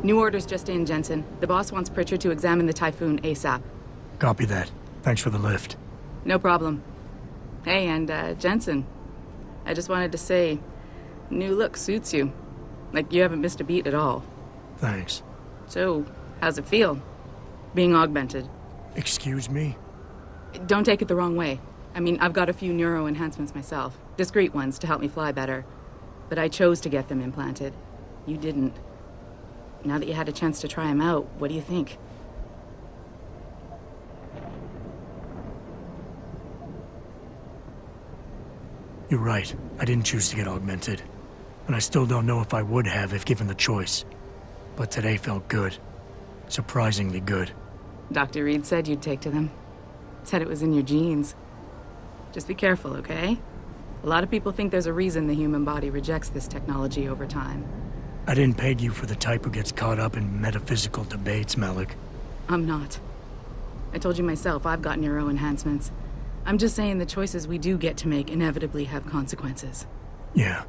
New orders just in, Jensen. The boss wants Pritchard to examine the Typhoon ASAP. Copy that. Thanks for the lift. No problem. Hey, and Jensen, I just wanted to say, new look suits you. Like you haven't missed a beat at all. Thanks. So, how's it feel? Being augmented? Excuse me? Don't take it the wrong way. I mean, I've got a few neuro enhancements myself. Discreet ones to help me fly better. But I chose to get them implanted. You didn't. Now that you had a chance to try them out, what do you think? You're right. I didn't choose to get augmented. And I still don't know if I would have if given the choice. But today felt good. Surprisingly good. Dr. Reed said you'd take to them. Said it was in your genes. Just be careful, okay? A lot of people think there's a reason the human body rejects this technology over time. I didn't peg you for the type who gets caught up in metaphysical debates, Malik. I'm not. I told you myself, I've got neuro enhancements. I'm just saying the choices we do get to make inevitably have consequences. Yeah.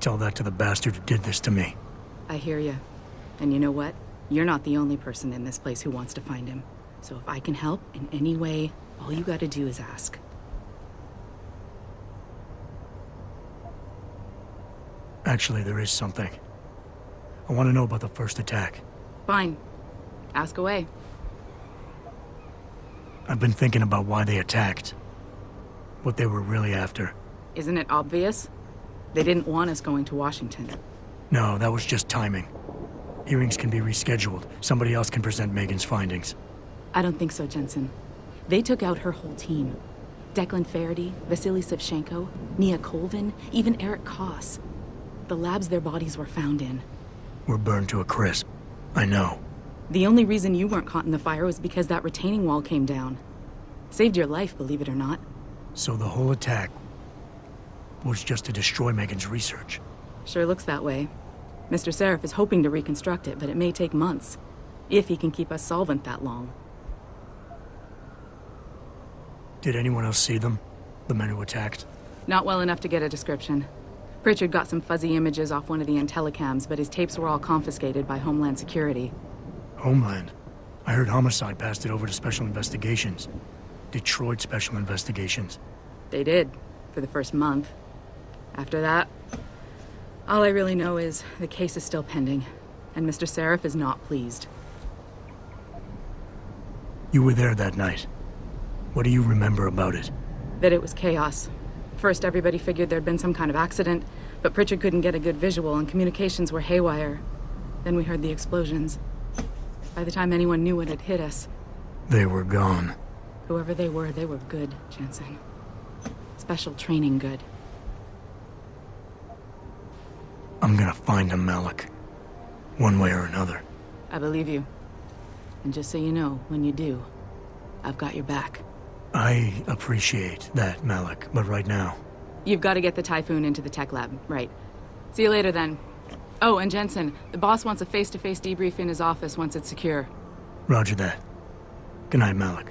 Tell that to the bastard who did this to me. I hear you. And you know what? You're not the only person in this place who wants to find him. So if I can help in any way, all you gotta do is ask. Actually, there is something. I want to know about the first attack. Fine. Ask away. I've been thinking about why they attacked. What they were really after. Isn't it obvious? They didn't want us going to Washington. No, that was just timing. Hearings can be rescheduled. Somebody else can present Megan's findings. I don't think so, Jensen. They took out her whole team. Declan Faraday, Vasily Savchenko, Nia Colvin, even Eric Koss. The labs their bodies were found in. We're burned to a crisp. I know. The only reason you weren't caught in the fire was because that retaining wall came down. Saved your life, believe it or not. So the whole attack was just to destroy Megan's research. Sure looks that way. Mr. Seraph is hoping to reconstruct it, but it may take months. If he can keep us solvent that long. Did anyone else see them? The men who attacked? Not well enough to get a description. Pritchard got some fuzzy images off one of the Intellicams, but his tapes were all confiscated by Homeland Security. Homeland? I heard Homicide passed it over to Special Investigations. Detroit Special Investigations. They did, for the first month. After that, all I really know is the case is still pending, and Mr. Seraph is not pleased. You were there that night. What do you remember about it? That it was chaos. First, everybody figured there'd been some kind of accident, but Pritchard couldn't get a good visual and communications were haywire. Then we heard the explosions. By the time anyone knew what had hit us... They were gone. Whoever they were good, Jensen. Special training good. I'm gonna find them, Malik. One way or another. I believe you. And just so you know, when you do, I've got your back. I appreciate that, Malik, but right now... You've got to get the Typhoon into the tech lab, right. See you later, then. Oh, and Jensen, the boss wants a face-to-face debrief in his office once it's secure. Roger that. Good night, Malik.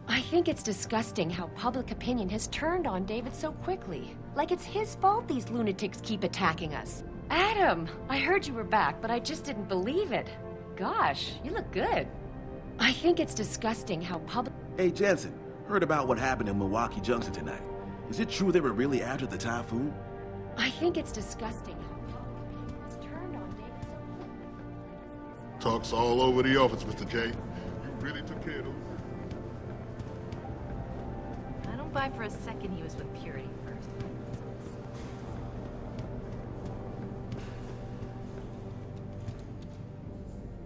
I think it's disgusting how public opinion has turned on David so quickly. Like it's his fault these lunatics keep attacking us. Adam, I heard you were back, but I just didn't believe it. Gosh, you look good. I think it's disgusting how public... Hey, Jensen, heard about what happened in Milwaukee Junction tonight. Is it true they were really after the Typhoon? I think it's disgusting how public opinion has turned on David so quickly. Talk's all over the office, Mr. J. You really took care of those. I don't buy for a second he was with Purity first.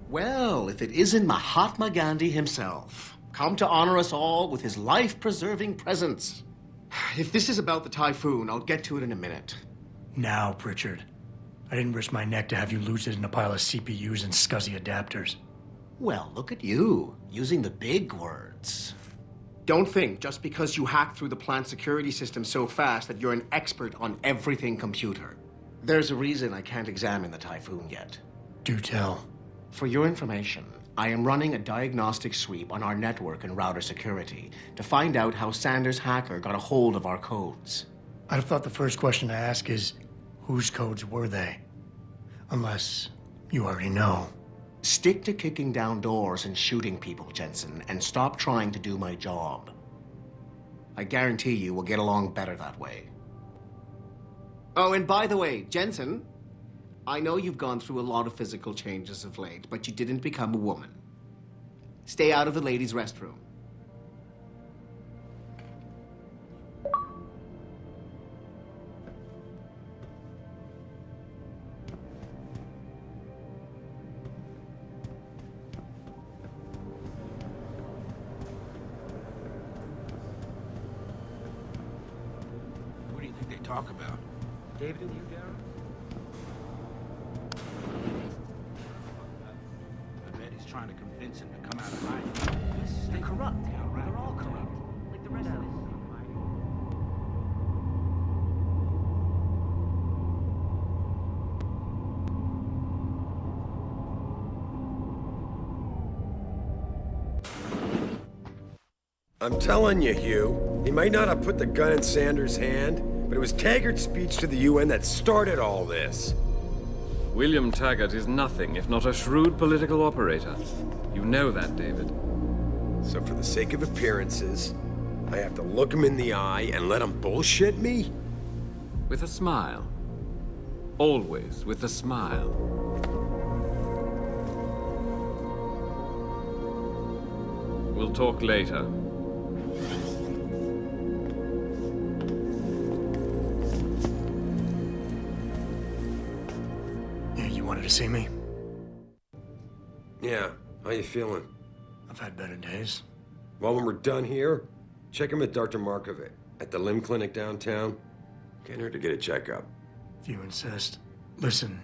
Well, if it isn't Mahatma Gandhi himself, come to honor us all with his life-preserving presence. If this is about the Typhoon, I'll get to it in a minute. Now, Pritchard. I didn't risk my neck to have you lose it in a pile of CPUs and scuzzy adapters. Well, look at you, using the big words. Don't think just because you hacked through the plant security system so fast that you're an expert on everything computer. There's a reason I can't examine the Typhoon yet. Do tell. For your information, I am running a diagnostic sweep on our network and router security to find out how Sanders' hacker got a hold of our codes. I'd have thought the first question to ask is, whose codes were they? Unless you already know. Stick to kicking down doors and shooting people, Jensen, and stop trying to do my job. I guarantee you we'll get along better that way. Oh, and by the way, Jensen, I know you've gone through a lot of physical changes of late, but you didn't become a woman. Stay out of the ladies' restroom. What do you think they talk about? David and you, Darren? I bet he's trying to convince him to come out of hiding. They're corrupt. They're all corrupt. Like the rest of us. I'm telling you, Hugh, he might not have put the gun in Sanders' hand, but it was Taggart's speech to the UN that started all this. William Taggart is nothing if not a shrewd political operator. You know that, David. So for the sake of appearances, I have to look him in the eye and let him bullshit me? With a smile. Always with a smile. We'll talk later. You wanted to see me? Yeah, how you feeling? I've had better days. Well, when we're done here, check him at Dr. Markovic at the limb clinic downtown. Can't hurt to get a checkup. If you insist. Listen,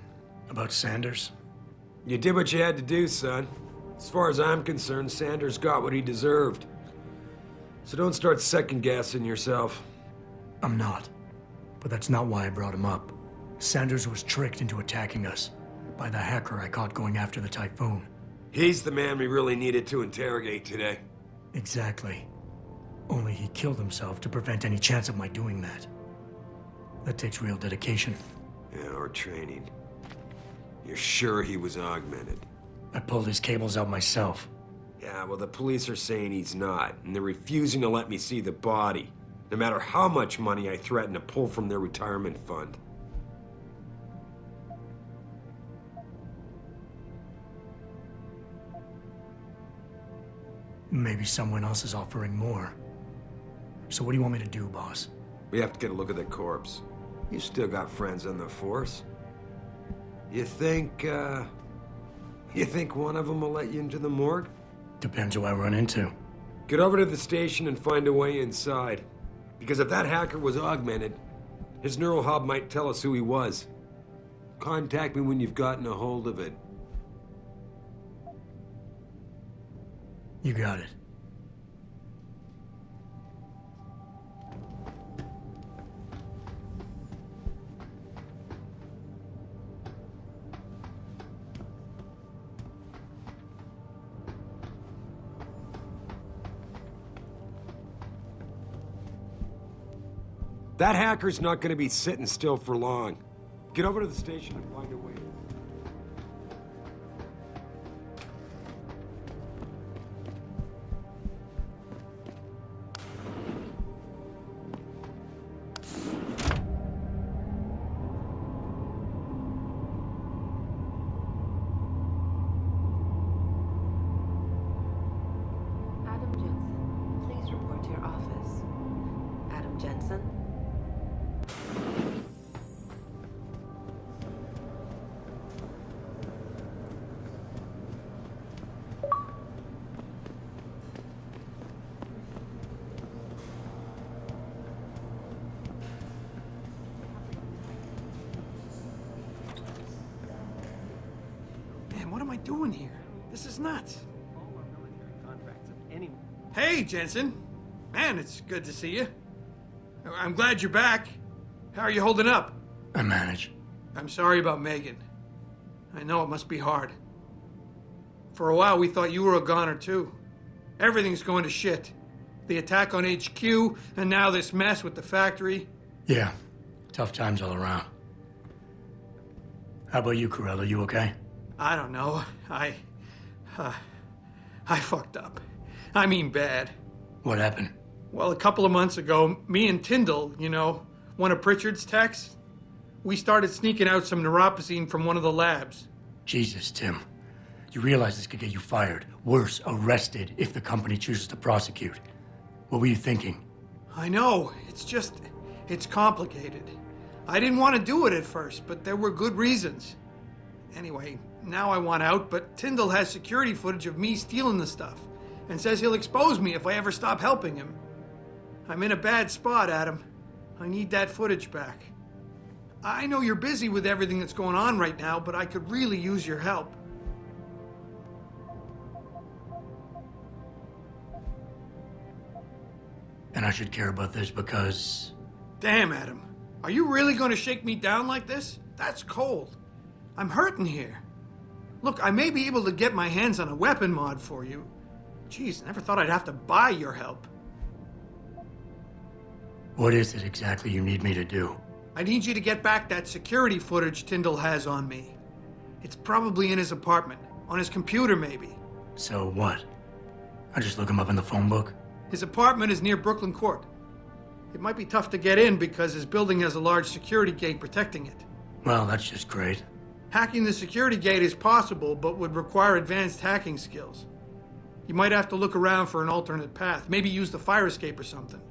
about Sanders? You did what you had to do, son. As far as I'm concerned, Sanders got what he deserved. So don't start second-guessing yourself. I'm not. But that's not why I brought him up. Sanders was tricked into attacking us by the hacker I caught going after the Typhoon. He's the man we really needed to interrogate today. Exactly. Only he killed himself to prevent any chance of my doing that. That takes real dedication. Yeah, or training. You're sure he was augmented? I pulled his cables out myself. Yeah, well, the police are saying he's not, and they're refusing to let me see the body, no matter how much money I threaten to pull from their retirement fund. Maybe someone else is offering more. So what do you want me to do, boss? We have to get a look at the corpse. You still got friends on the force. You think one of them will let you into the morgue? Depends who I run into. Get over to the station and find a way inside. Because if that hacker was augmented, his neural hub might tell us who he was. Contact me when you've gotten a hold of it. You got it. That hacker's not going to be sitting still for long. Get over to the station and find a way. Adam Jensen, please report to your office. Adam Jensen? Man, what am I doing here? This is nuts. Hey, Jensen. Man, it's good to see you. I'm glad you're back. How are you holding up? I manage. I'm sorry about Megan. I know it must be hard. For a while, we thought you were a goner, too. Everything's going to shit. The attack on HQ, and now this mess with the factory. Yeah, tough times all around. How about you, Corella? You okay? I don't know. I fucked up. I mean bad. What happened? Well, a couple of months ago, me and Tyndall, you know, one of Pritchard's techs, we started sneaking out some neuropozyne from one of the labs. Jesus, Tim. You realize this could get you fired. Worse, arrested if the company chooses to prosecute. What were you thinking? I know. It's complicated. I didn't want to do it at first, but there were good reasons. Anyway, now I want out, but Tyndall has security footage of me stealing the stuff and says he'll expose me if I ever stop helping him. I'm in a bad spot, Adam. I need that footage back. I know you're busy with everything that's going on right now, but I could really use your help. And I should care about this because... Damn, Adam. Are you really going to shake me down like this? That's cold. I'm hurting here. Look, I may be able to get my hands on a weapon mod for you. Jeez, never thought I'd have to buy your help. What is it exactly you need me to do? I need you to get back that security footage Tyndall has on me. It's probably in his apartment. On his computer, maybe. So what? I just look him up in the phone book? His apartment is near Brooklyn Court. It might be tough to get in because his building has a large security gate protecting it. Well, that's just great. Hacking the security gate is possible, but would require advanced hacking skills. You might have to look around for an alternate path. Maybe use the fire escape or something.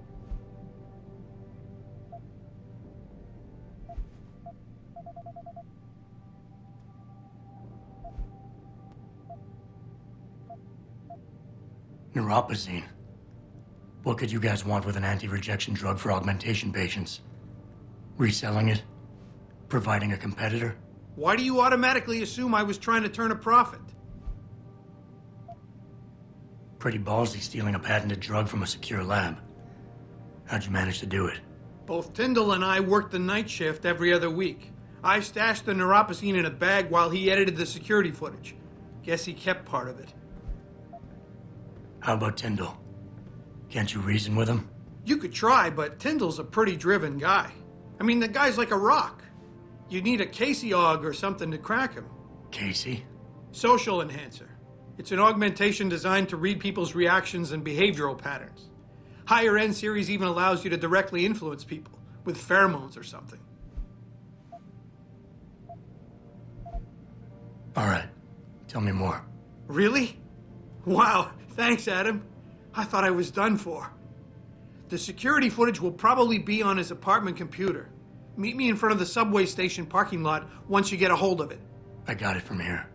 Neuropozyne. What could you guys want with an anti-rejection drug for augmentation patients? Reselling it? Providing a competitor? Why do you automatically assume I was trying to turn a profit? Pretty ballsy stealing a patented drug from a secure lab. How'd you manage to do it? Both Tyndall and I worked the night shift every other week. I stashed the neuropozyne in a bag while he edited the security footage. Guess he kept part of it. How about Tyndall? Can't you reason with him? You could try, but Tyndall's a pretty driven guy. I mean, the guy's like a rock. You'd need a Casey aug or something to crack him. Casey? Social enhancer. It's an augmentation designed to read people's reactions and behavioral patterns. Higher end series even allows you to directly influence people with pheromones or something. All right. Tell me more. Really? Wow. Thanks, Adam. I thought I was done for. The security footage will probably be on his apartment computer. Meet me in front of the subway station parking lot once you get a hold of it. I got it from here.